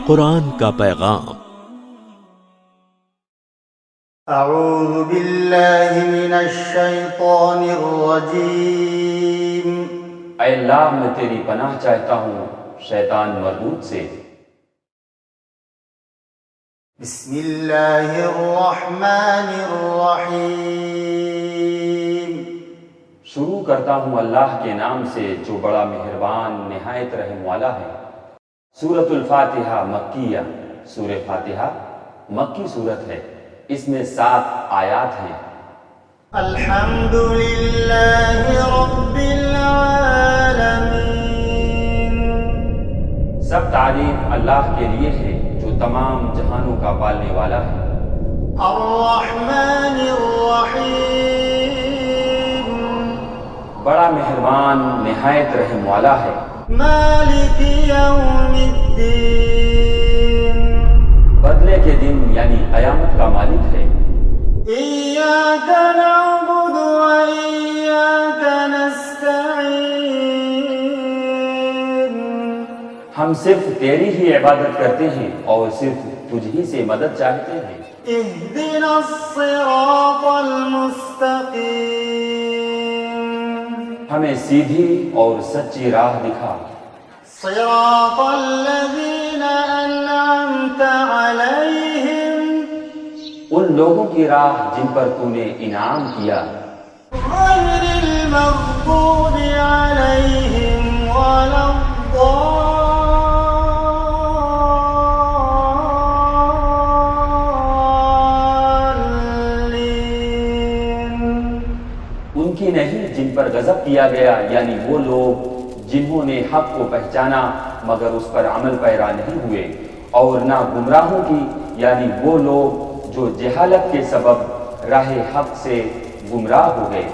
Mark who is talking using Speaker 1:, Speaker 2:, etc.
Speaker 1: قرآن کا پیغام۔
Speaker 2: اعوذ باللہ من الشیطان الرجیم۔
Speaker 3: اے اللہ میں تیری پناہ چاہتا ہوں شیطان مردود سے۔
Speaker 2: بسم اللہ الرحمن الرحیم۔
Speaker 3: شروع کرتا ہوں اللہ کے نام سے جو بڑا مہربان نہایت رحم والا ہے۔ سورۃ الفاتحہ مکیہ، سورہ فاتحہ مکی سورت ہے، اس میں 7 آیات ہیں۔
Speaker 2: الحمد للہ رب العالمین۔
Speaker 3: سب تعریف اللہ کے لیے ہے جو تمام جہانوں کا پالنے والا ہے۔
Speaker 2: الرحمن الرحیم۔
Speaker 3: بڑا مہربان نہایت رحم والا ہے۔
Speaker 2: مالک یوم الدین۔
Speaker 3: بدلے کے دن یعنی قیامت کا مالک ہے۔
Speaker 2: ایاک نعبد و ایاک نستعین۔
Speaker 3: ہم صرف تیری ہی عبادت کرتے ہیں اور صرف تجھ ہی سے مدد چاہتے ہیں۔
Speaker 2: اہدنا الصراط المستقیم۔
Speaker 3: ہمیں سیدھی اور سچی راہ دکھا۔
Speaker 2: صراط الذین انعمت علیہم۔
Speaker 3: ان لوگوں کی راہ جن پر تو نے انعام کیا۔
Speaker 2: غیر المغضوب علیہم ولا الضالین۔
Speaker 3: ان کی نہیں جن پر غضب کیا گیا، یعنی وہ لوگ جنہوں نے حق کو پہچانا مگر اس پر عمل پیرا نہیں ہوئے، اور نہ گمراہوں کی یعنی وہ لوگ جو جہالت کے سبب راہ حق سے گمراہ ہو گئے۔